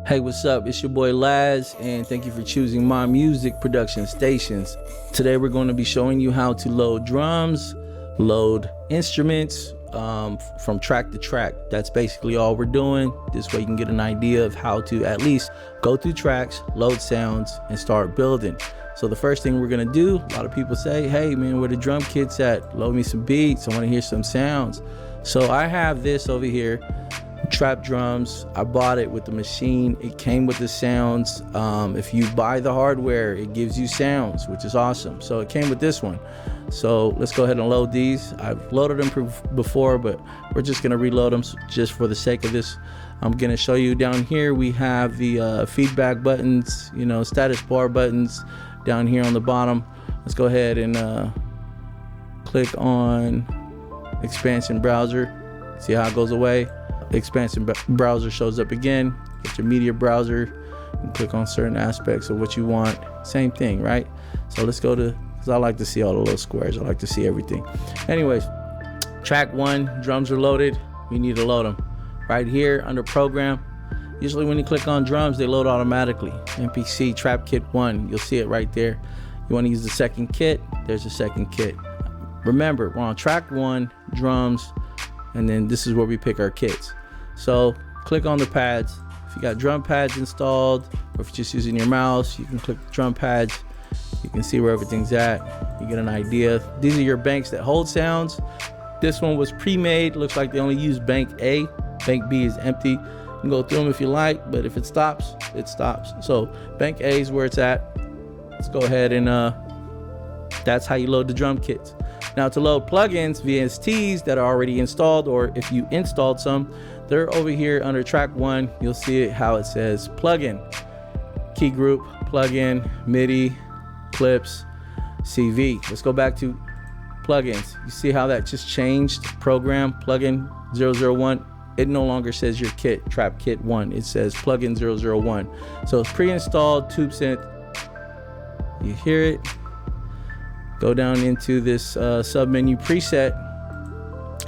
Hey, what's up? It's your boy Laz, and thank you for choosing my music production stations. Today we're going to be showing you how to load drums, load instruments from track to track. That's basically all we're doing. This way you can get an idea of how to at least go through tracks, load sounds, and start building. So the first thing we're gonna do, a lot of people say, hey man, where the drum kits at? Load me some beats, I wanna hear some sounds. So I have this over here, trap drums. I bought it with the machine. It came with the sounds. If you buy the hardware, it gives you sounds, which is awesome. So it came with this one. So let's go ahead and load these. I've loaded them before, but we're just gonna reload them just for the sake of this. I'm gonna show you down here. We have the feedback buttons, status bar buttons down here on the bottom. Let's go ahead and click on expansion browser. See how it goes away. Expansion browser shows up again. Get your media browser and click on certain aspects of what you want. Same thing, right? So let's go to, because I like to see all the little squares. I like to see everything. Anyways, track 1, drums are loaded. We need to load them. Right here under program, usually when you click on drums, they load automatically. MPC Trap Kit 1, you'll see it right there. You want to use the second kit, there's a second kit. Remember, we're on track 1, drums, and then this is where we pick our kits. So click on the pads. If you got drum pads installed, or if you're just using your mouse, you can click drum pads. You can see where everything's at. You get an idea. These are your banks that hold sounds. This one was pre-made. Looks like they only use bank A. Bank B is empty. You can go through them if you like, but if it stops, it stops. So bank A is where it's at. Let's go ahead and that's how you load the drum kits. Now to load plugins, VSTs that are already installed, or if you installed some, they're over here under track 1. You'll see it how it says plugin, key group, plugin, MIDI, clips, CV. Let's go back to plugins. You see how that just changed? Program, plugin 001. It no longer says your kit, trap kit 1. It says plugin 001. So it's pre-installed tube synth. You hear it. Go down into this sub-menu preset.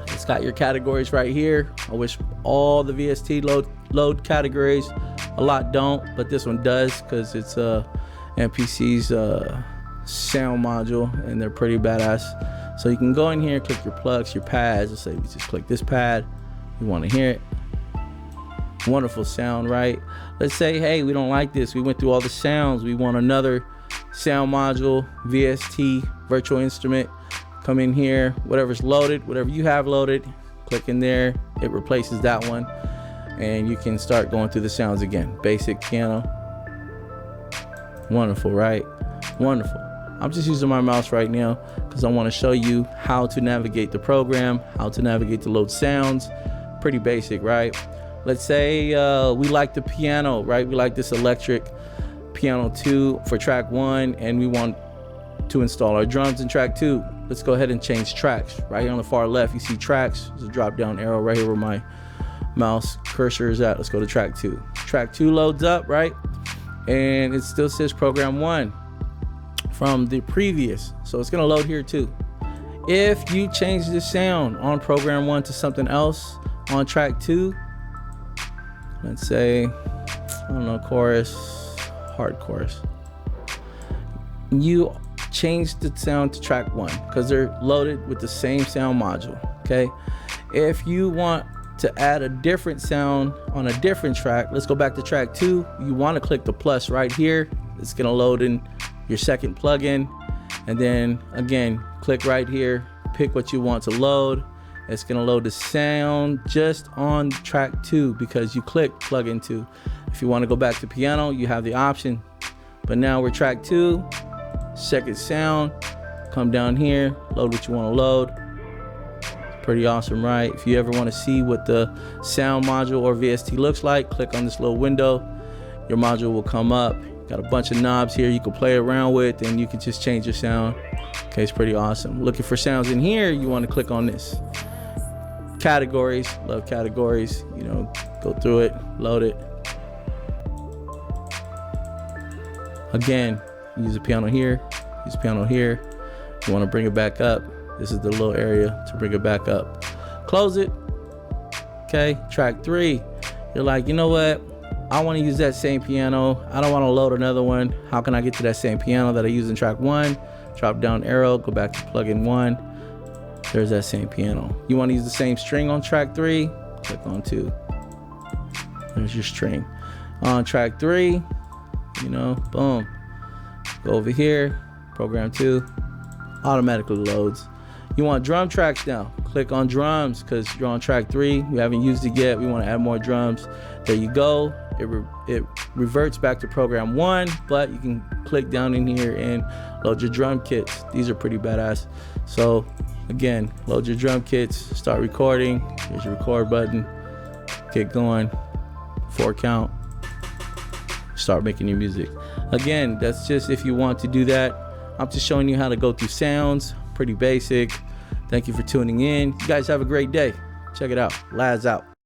It's got your categories right here. I wish all the VST load categories. A lot don't, but this one does because it's MPC's sound module, and they're pretty badass. So you can go in here, click your plugs, your pads. Let's say we just click this pad. You want to hear it. Wonderful sound, right? Let's say, hey, we don't like this. We went through all the sounds. We want another sound module, VST, virtual instrument. Come in here, whatever's loaded, whatever you have loaded, click in there. It replaces that one, and you can start going through the sounds again. Basic piano. Wonderful, right? Wonderful. I'm just using my mouse right now because I want to show you how to navigate the program, how to navigate the load sounds. Pretty basic, right? Let's say we like the piano, right? We like this electric piano 2 for track 1, and we want to install our drums in track 2. Let's go ahead and change tracks. Right here on the far left, you see tracks. There's a drop down arrow right here where my mouse cursor is at. Let's go to track 2. Track 2 loads up, right? And it still says program 1 from the previous. So it's gonna load here too. If you change the sound on program 1 to something else on track 2, let's say, I don't know, chorus, hard chorus. You change the sound to track 1 because they're loaded with the same sound module, okay? If you want to add a different sound on a different track, let's go back to track 2. You want to click the plus right here. It's gonna load in your second plugin, and then again, click right here, pick what you want to load. It's gonna load the sound just on track 2 because you clicked plugin 2. If you want to go back to piano, you have the option. But now we're track 2, second sound. Come down here, load what you want to load. Pretty awesome, right? If you ever want to see what the sound module or VST looks like, click on this little window. Your module will come up. Got a bunch of knobs here you can play around with, and you can just change your sound. Okay, it's pretty awesome. Looking for sounds in here, you want to click on this. Categories, love categories. Go through it, load it. Again, use the piano here, use the piano here. You want to bring it back up. This is the little area to bring it back up. Close it. Okay, track 3. You're like, you know what? I want to use that same piano. I don't want to load another one. How can I get to that same piano that I used in track 1? Drop down arrow, go back to plugin 1. There's that same piano. You want to use the same string on track 3? Click on 2. There's your string. On track 3, you know, boom. Go over here, program 2, automatically loads. You want drum tracks now? Click on drums because you're on track 3. We haven't used it yet. We want to add more drums. There you go. It reverts back to program 1, but you can click down in here and load your drum kits. These are pretty badass. So again, load your drum kits, start recording. Here's your record button. Get going. 4 count. Start making your music. Again, that's just if you want to do that. I'm just showing you how to go through sounds. Pretty basic. Thank you for tuning in. You guys have a great day. Check it out. Laz out.